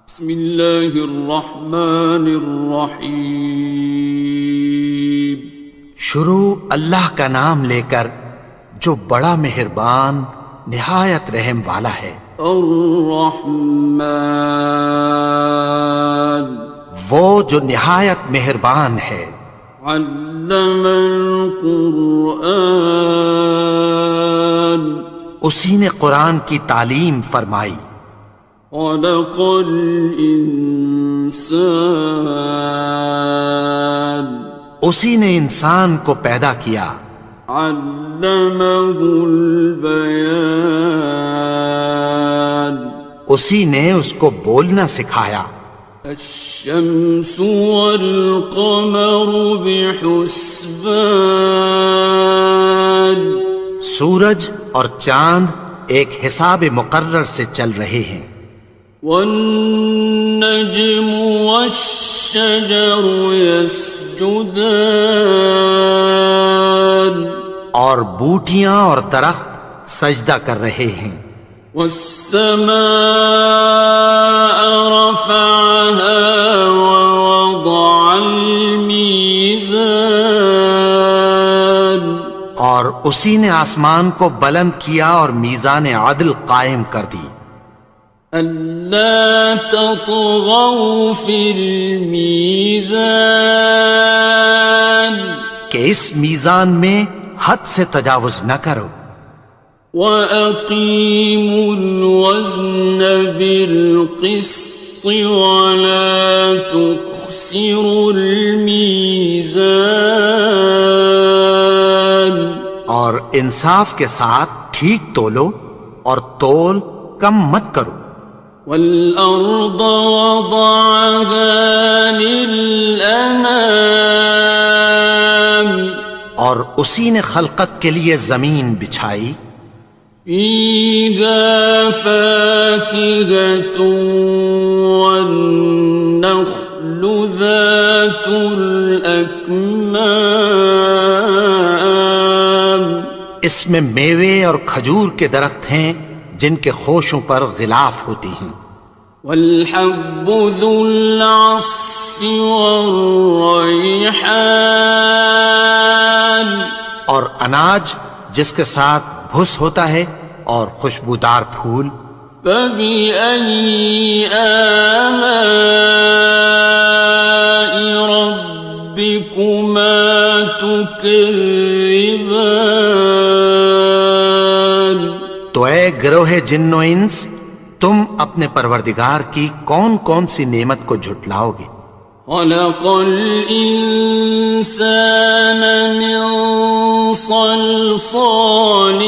بسم اللہ الرحمن الرحیم۔ شروع اللہ کا نام لے کر جو بڑا مہربان نہایت رحم والا ہے۔ الرحمن، وہ جو نہایت مہربان ہے۔ علم القرآن، اسی نے قرآن کی تعلیم فرمائی۔ خلق الانسان، اسی نے انسان کو پیدا کیا۔ علمہ البیان، اسی نے اس کو بولنا سکھایا۔ الشمس والقمر بحسبان، سورج اور چاند ایک حساب مقرر سے چل رہے ہیں۔ والنجم والشجر يسجدان، اور بوٹیاں اور درخت سجدہ کر رہے ہیں۔ والسماء رفعها ووضع الميزان، اور اسی نے آسمان کو بلند کیا اور میزان عدل قائم کر دی۔ ألا تطغوا في الميزان، کہ اس میزان میں حد سے تجاوز نہ کرو۔ وَأَقِيمُوا الْوَزْنَ بِالْقِسْطِ وَلَا تُخْسِرُوا الْمِيزَانَ، اور انصاف کے ساتھ ٹھیک تولو اور تول کم مت کرو۔ وَالْأَرْضَ وَضَعَهَا لِلْأَنَامِ، اور اسی نے خلقت کے لیے زمین بچھائی۔ فِيهَا فَاكِهَةٌ وَالنَّخْلُ ذَاتُ الْأَكْمَامِ، اس میں میوے اور کھجور کے درخت ہیں جن کے خوشوں پر غلاف ہوتی ہیں۔ وَالْحَبُّ ذُو الْعَصْفِ وَالرَّيْحَانِ، اور اناج جس کے ساتھ بھس ہوتا ہے اور خوشبودار پھول۔ فَبِأَيِّ آلَاءِ رَبِّكُمَا تُكَذِّبَانِ، تو اے گروہ جن و انس، تم اپنے پروردگار کی کون کون سی نعمت کو جھٹلاؤ گے؟ خَلَقَ الْإِنسَانَ مِنْ صَلْصَالٍ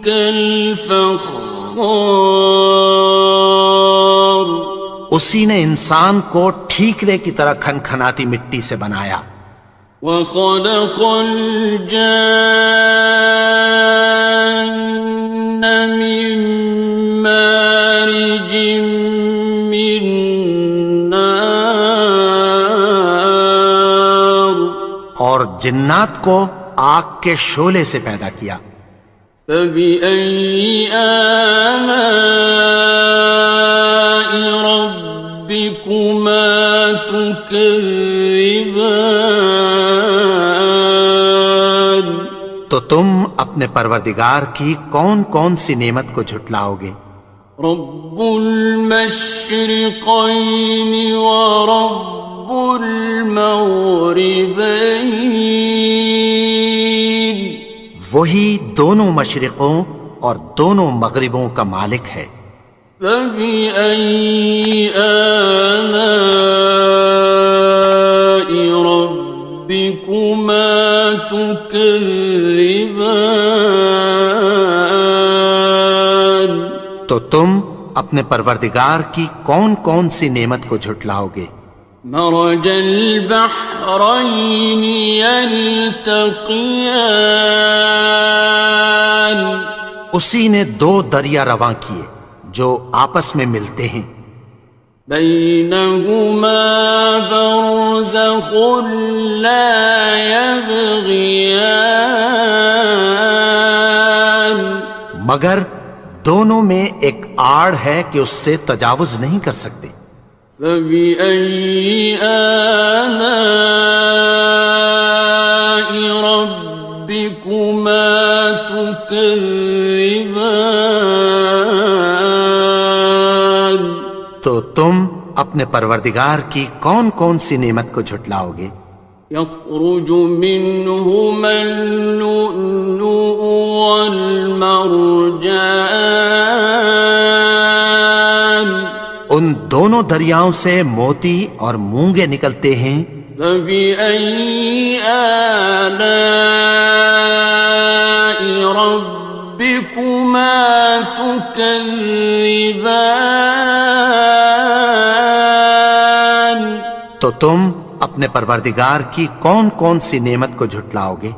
كَالْفَخَّارِ، اسی نے انسان کو ٹھیکرے کی طرح کھنکھناتی مٹی سے بنایا۔ وَخَلَقَ الْجَانَّ مِن مَّارِجٍ مِّن نَّارٍ، اور جنات کو آگ کے شعلے سے پیدا کیا۔ فَبِأَيِّ آلَاءِ رَبِّكُمَا تُكَذِّبَانِ، تو تم اپنے پروردگار کی کون کون سی نعمت کو جھٹلاؤ گے؟ رب المشرقین ورب المغربین، وہی دونوں مشرقوں اور دونوں مغربوں کا مالک ہے۔ فَبِأَيِّ آلَاءِ رَبِّكُمَا تُكَذِّبَانِ، تو تم اپنے پروردگار کی کون کون سی نعمت کو جھٹلاؤ گے؟ مرج البحرین یلتقیان، اسی نے دو دریا رواں کیے جو آپس میں ملتے ہیں۔ بینہما برزخ لا یبغیان، مگر دونوں میں ایک آڑ ہے کہ اس سے تجاوز نہیں کر سکتے۔ فَبِأَيِّ آلَاءِ رَبِّكُمَا تُكَذِّبَانِ؟ تو تم اپنے پروردگار کی کون کون سی نعمت کو جھٹلاؤ گے؟ يَخْرُجُ مِنْهُمَا اللُّؤْلُؤُ وَالْمَرْجَانُ، ان دونوں دریاؤں سے موتی اور مونگے نکلتے ہیں۔ فَبِأَيِّ آلَاءِ رَبِّكُمَا تُكَذِّبَانِ؟ تو تم اپنے پروردگار کی کون کون سی نعمت کو جھٹلاؤ گے؟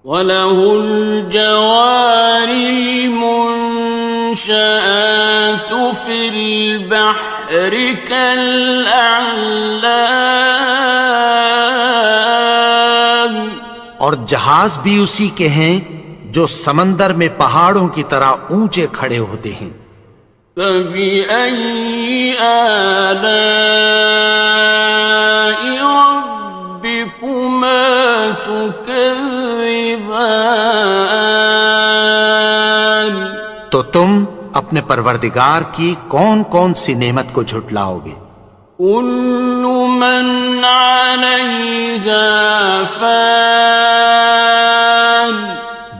وَلَهُ الْجَوَارِ الْمُنشَآتُ فِي الْبَحْرِ كَالْأَعْلَامِ، اور جہاز بھی اسی کے ہیں جو سمندر میں پہاڑوں کی طرح اونچے کھڑے ہوتے ہیں۔ فَبِأَيِّ آلَاءِ رَبِّكُمَا تُكَذِّبَانِ؟ تو تم اپنے پروردگار کی کون کون سی نعمت کو جھٹلاؤ گے؟ كُلُّ مَنْ عَلَيْهَا فَانٍ،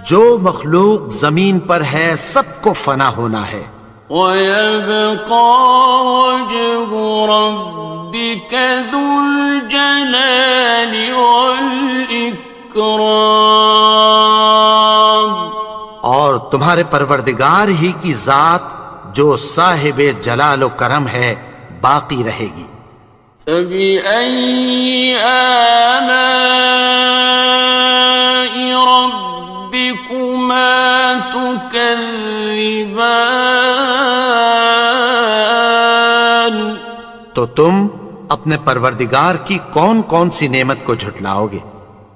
جو مخلوق زمین پر ہے سب کو فنا ہونا ہے۔ وَيَبْقَى وَجْهُ رَبِّكَ ذُو الْجَلَالِ وَالْإِكْرَامِ، اور تمہارے پروردگار ہی کی ذات جو صاحب جلال و کرم ہے باقی رہے گی۔ فَبِأَيِّ آلَاءِ رَبِّكُمَا تُكَذِّبَانِ؟ تو تم اپنے پروردگار کی کون کون سی نعمت کو جھٹلاؤ گے؟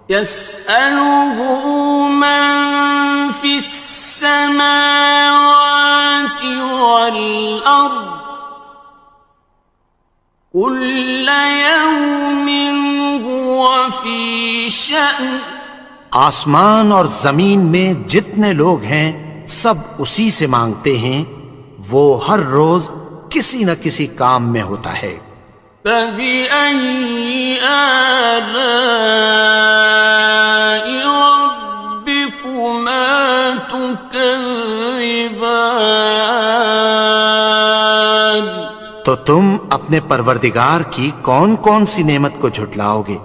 يَسْأَلُهُ مَن فِي السَّمَاوَاتِ وَالْأَرْضِ كُلَّ يَوْمٍ هُوَ فِي شَأْنٍ، آسمان اور زمین میں جتنے لوگ ہیں سب اسی سے مانگتے ہیں، وہ ہر روز کسی نہ کسی کام میں ہوتا ہے۔ فَبِأَيِّ آلَاءِ رَبِّكُمَا تُكَذِّبَانِ؟ تو تم اپنے پروردگار کی کون کون سی نعمت کو جھٹلاؤ گے؟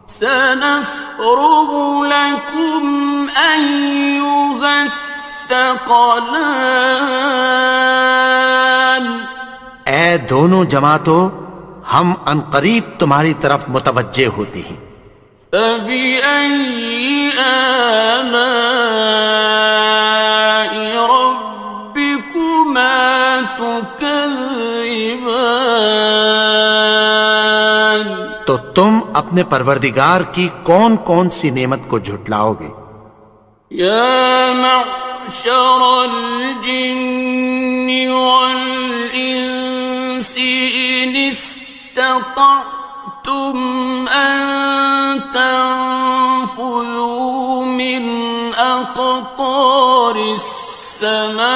سَنَفْرُغُ لَكُمْ أَيُّهَ الثَّقَلَانِ، اے دونوں جماعتوں ہم عنقریب تمہاری طرف متوجہ ہوتے ہیں۔ فَبِأَيِّ آلَاءِ رَبِّكُمَا تُكَذِّبَانِ؟ تو تم اپنے پروردگار کی کون کون سی نعمت کو جھٹلاؤ گے؟ يَا مَعْشَرَ الْجِنِّ وَالْإِنسِ إِنِ اسْتَطَعْتُمْ أَن تَنفُذُوا مِنْ أَقْطَارِ السَّمَاوَاتِ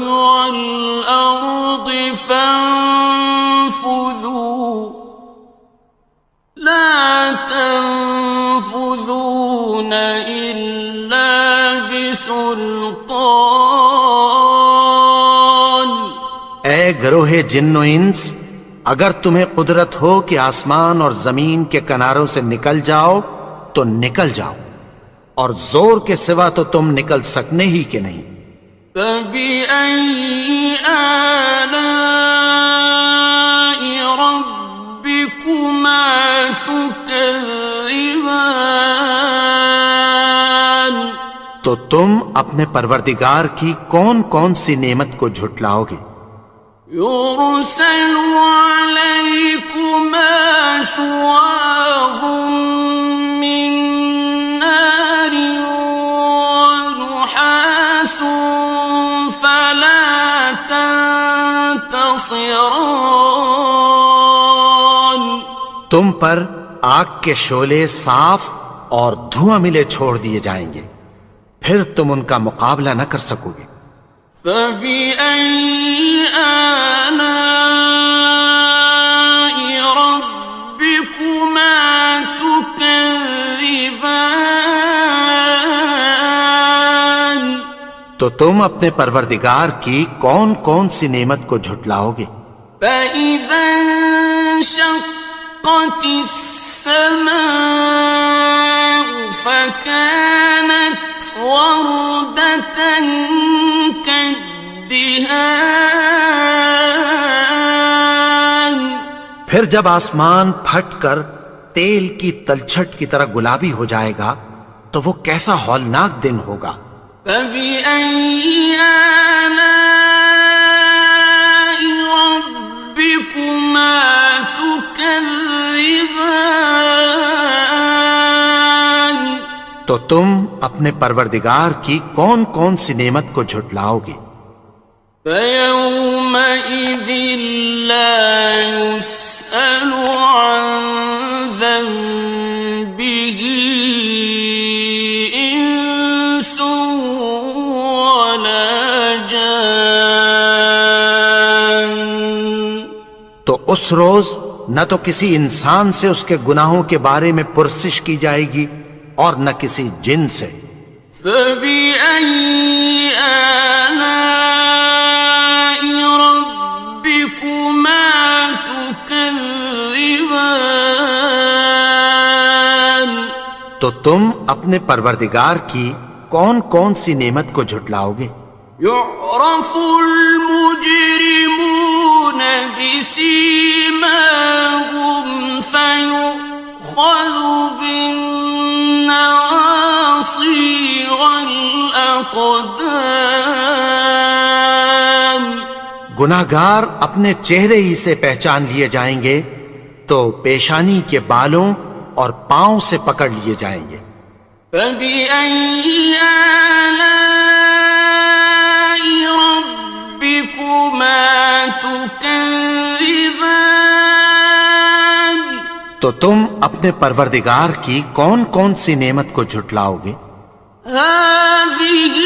وَالْأَرْضِ فَانفُذُوا لَا تَنفُذُونَ إِلَّا بِسُلْطَانٍ۔ اے گروہ جن و انس، اگر تمہیں قدرت ہو کہ آسمان اور زمین کے کناروں سے نکل جاؤ تو نکل جاؤ، اور زور کے سوا تو تم نکل سکنے ہی کہ نہیں۔ فَبِأَيِّ آلَاءِ رَبِّكُمَا تُكَذِّبَانِ؟ تو تم اپنے پروردگار کی کون کون سی نعمت کو جھٹلاؤ گے؟ يُرْسَلُ عَلَيْكُمَا شُوَاظٌ مِّن نَّارٍ وَنُحَاسٌ ينتصران. تم پر آگ کے شعلے صاف اور دھواں ملے چھوڑ دیے جائیں گے، پھر تم ان کا مقابلہ نہ کر سکو گے۔ فبأي آلاء ربكما تكذبان. تو تم اپنے پروردگار کی کون کون سی نعمت کو جھٹلاؤ گے؟ فإذا انشقت السماء فكانت وردة كالدهان. پھر جب آسمان پھٹ کر تیل کی تلچھٹ کی طرح گلابی ہو جائے گا تو وہ کیسا ہولناک دن ہوگا۔ فبأي آلاء ربكما تكذبان. تو تم اپنے پروردگار کی کون کون سی نعمت کو جھٹلاؤ گے؟ فيومئذ لا يسأل عن ذنبه إنس ولا جان. تو اس روز نہ تو کسی انسان سے اس کے گناہوں کے بارے میں پرسش کی جائے گی اور نہ کسی جن سے۔ فبأي آلاء ربكما تكذبان. تو تم اپنے پروردگار کی کون کون سی نعمت کو جھٹلاؤ گے؟ يعرف المجرمون بسيماهم فيؤخذ بالنواصي والأقدام. گناہگار اپنے چہرے ہی سے پہچان لیے جائیں گے تو پیشانی کے بالوں اور پاؤں سے پکڑ لیے جائیں گے۔ فبأي آلاء ربكما تكذبان. تو تم اپنے پروردگار کی کون کون سی نعمت کو جھٹلاؤ گے؟ هذه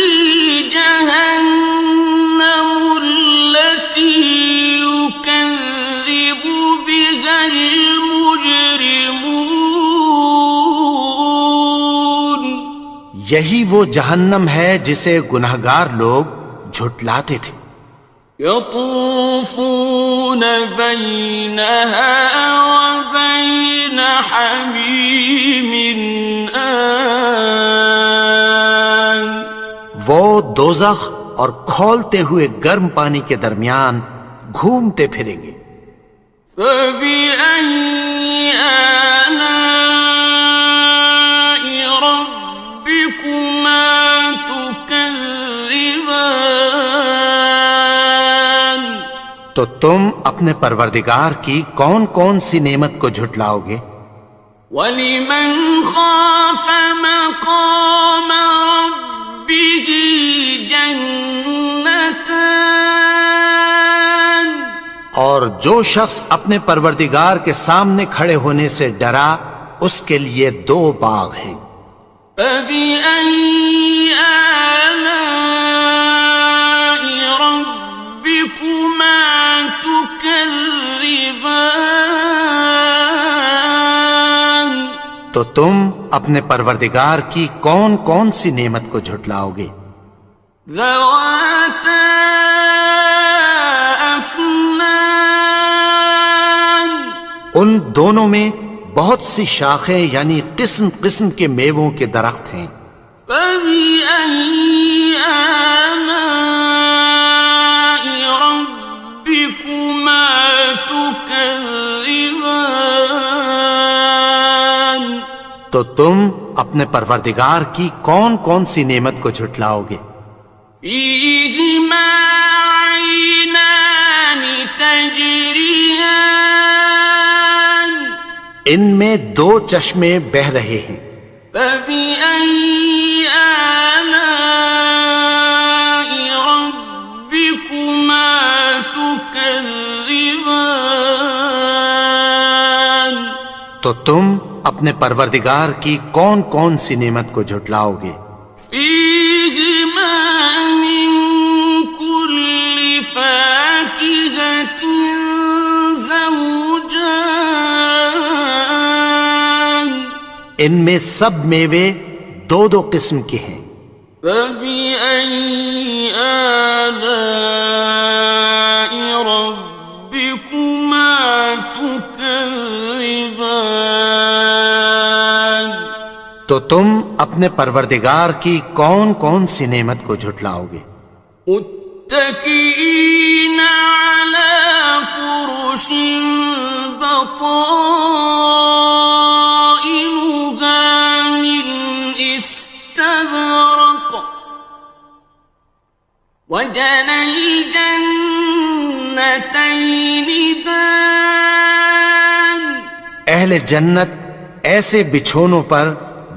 جهنم التي يكذب بها المجرمون. یہی وہ جہنم ہے جسے گناہگار لوگ جھٹلاتے تھے۔ يطوفون بينها وبين حميم آن. وہ دوزخ اور کھولتے ہوئے گرم پانی کے درمیان گھومتے پھریں گے۔ فبأي آلاء ربكما تكذبان. تو تم اپنے پروردگار کی کون کون سی نعمت کو جھٹلاؤ گے؟ وَلِمَنْ خَافَ مَقَامَ رَبِّهِ جَنَّتَانِ. اور جو شخص اپنے پروردگار کے سامنے کھڑے ہونے سے ڈرا اس کے لیے دو باغ ہیں۔ فَبِأَيِّ آلَاءِ رَبِّكُمَا تُكَذِّبَانِ. تو تم اپنے پروردگار کی کون کون سی نعمت کو جھٹلاؤ گے؟ ذَوَاتَا أَفْنَانٍ. ان دونوں میں بہت سی شاخیں یعنی قسم قسم کے میووں کے درخت ہیں۔ فَبِأَيِّ آلَاءِ رَبِّكُمَا تُكَذِّبَانِ. تو تم اپنے پروردگار کی کون کون سی نعمت کو جھٹلاؤ گے؟ فِيهِمَا عَيْنَانِ تَجْرِيَانِ. ان میں دو چشمے بہہ رہے ہیں۔ فَبِأَيِّ آلَاءِ رَبِّكُمَا تُكَذِّبَانِ. تكذبان تو تم اپنے پروردگار کی کون کون سی نعمت کو جھٹلاؤ گے؟ فيهما من كل فاكهة زوجان ان میں سب میوے دو دو قسم کے ہیں۔ فبأي آلاء ربكما تكذبان تو تم اپنے پروردگار کی کون کون سی نعمت کو جھٹلاؤ گے؟ متكئين على فرش بطائنها من استبرق وجنى الجنتين دان اہل جنت ایسے بچھونوں پر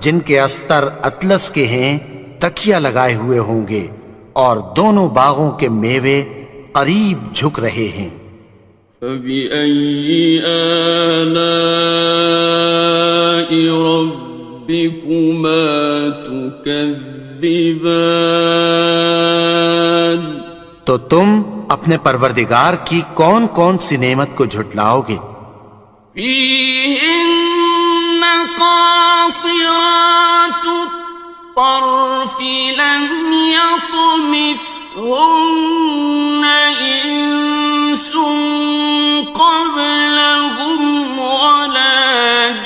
جن کے استر اطلس کے ہیں تکیہ لگائے ہوئے ہوں گے، اور دونوں باغوں کے میوے قریب جھک رہے ہیں۔ فبأي آلاء ربكما تكذبان تو تم اپنے پروردگار کی کون کون سی نعمت کو جھٹلاؤ گے؟ فيهن قاصرات الطرف لم يطمثهن إنس قبلهم ولا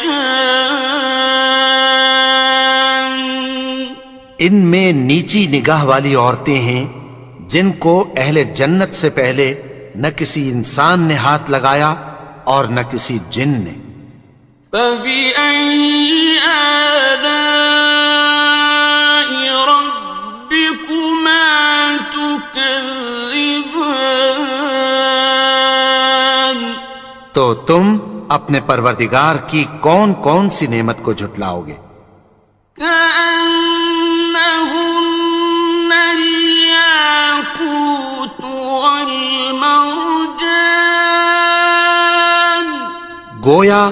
جان ان میں نیچی نگاہ والی عورتیں ہیں جن کو اہل جنت سے پہلے نہ کسی انسان نے ہاتھ لگایا اور نہ کسی جن نے۔ فبأي آلاء ربكما تكذبان تو تم اپنے پروردگار کی کون کون سی نعمت کو جھٹلاؤ گے؟ كأنهن الياقوت والمرجان گویا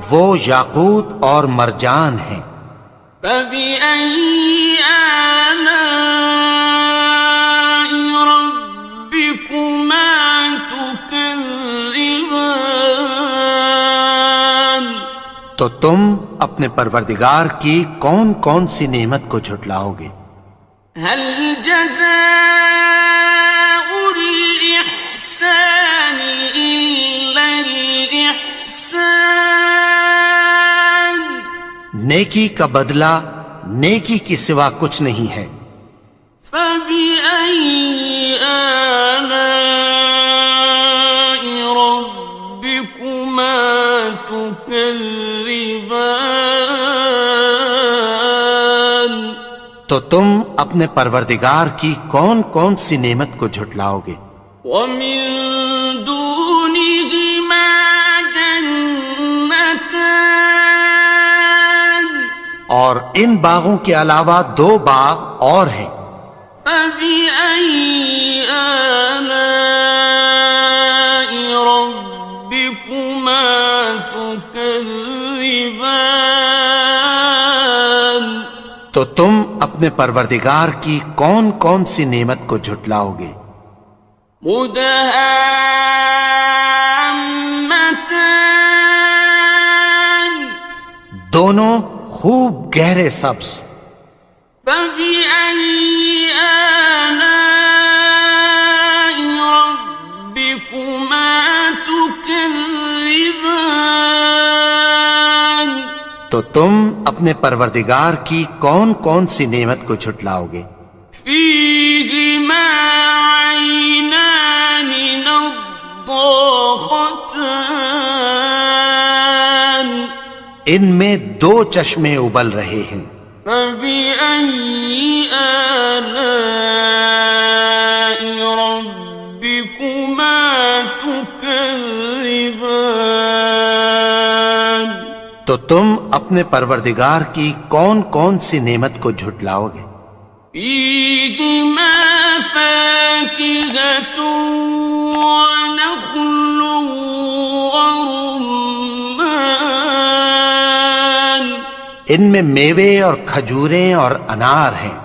وہ یاقوت اور مرجان ہیں۔ فبأي آلاء ربكما تكذبان تو تم اپنے پروردگار کی کون کون سی نعمت کو جھٹلاؤ گے؟ هل جزاء الإحسان إلا الإحسان نیکی کا بدلہ نیکی کی سوا کچھ نہیں ہے۔ فبأي آلاء ربكما تكذبان تو تم اپنے پروردگار کی کون کون سی نعمت کو جھٹلاؤ گے؟ ومن دونهما جنتان اور ان باغوں کے علاوہ دو باغ اور ہیں۔ فبأي آلاء ربكما تكذبان تو تم اپنے پروردگار کی کون کون سی نعمت کو جھٹلاؤ گے؟ مدهامتان دونوں خوب گہرے سبز۔ فبأي آلاء ربكما تكذبان تو تم اپنے پروردگار کی کون کون سی نعمت کو جھٹلاؤ گے؟ فيهما عينان نضاختان ان میں دو چشمے ابل رہے ہیں۔ فبأي آلاء ربكما تكذبان تو تم اپنے پروردگار کی کون کون سی نعمت کو جھٹلاؤ گے؟ فيهما فاكهة ونخل ورمان ان میں میوے اور کھجوریں اور انار ہیں.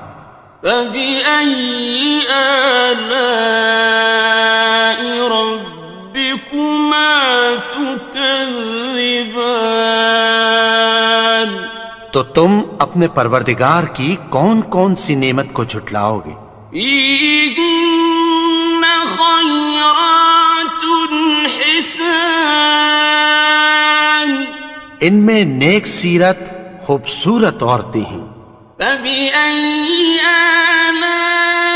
فبأي آلاء ربكما تكذبان تو تم اپنے پروردگار کی کون کون سی نعمت کو جھٹلاؤ گے؟ فيهن خيرات حسان ان میں نیک سیرت خوبصورت عورتیں ہیں. فبأي آلاء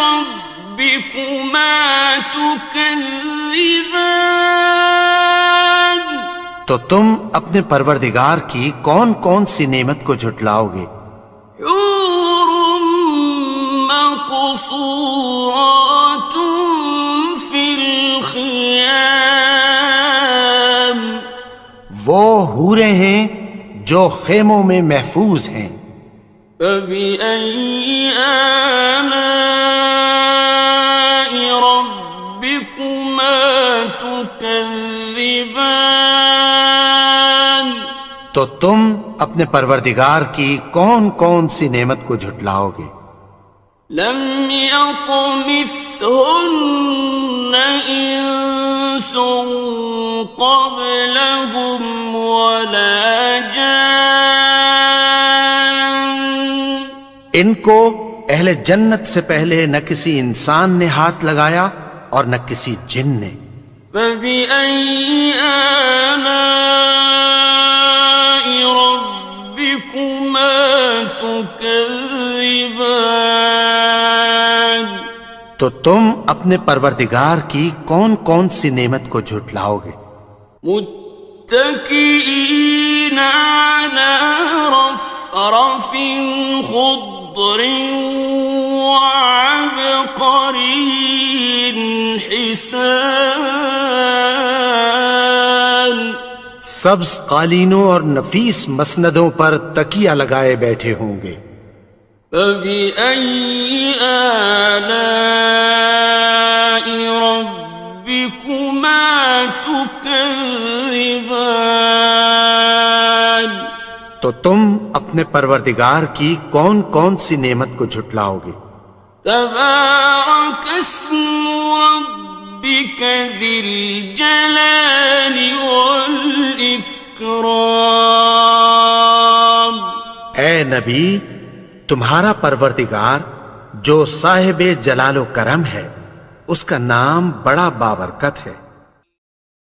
ربكما تكذبان تو تم اپنے پروردگار کی کون کون سی نعمت کو جھٹلاؤ گے؟ حور مقصورات في الخيام وہ حوریں ہیں جو خیموں میں محفوظ ہیں. فبأي آلاء ربكما تكذبان تو تم اپنے پروردگار کی کون کون سی نعمت کو جھٹلاؤ گے؟ لم يطمثهن إنس قبلهم ولا جان ان کو اہل جنت سے پہلے نہ کسی انسان نے ہاتھ لگایا اور نہ کسی جن نے. فبأي آلاء ربكما تكذبان تو تم اپنے پروردگار کی کون کون سی نعمت کو جھٹلاؤ گے؟ متكئين على رفرف خضر وعبقري حسان سبز قالینوں اور نفیس مسندوں پر تکیہ لگائے بیٹھے ہوں گے. فبأي آلاء ربكما تكذبان تو تم اپنے پروردگار کی کون کون سی نعمت کو جھٹلاؤ گے؟ تبارك اسم ربك ذي الجلال والإكرام اے نبی، تمہارا پروردگار جو صاحب جلال و کرم ہے، اس کا نام بڑا بابرکت ہے.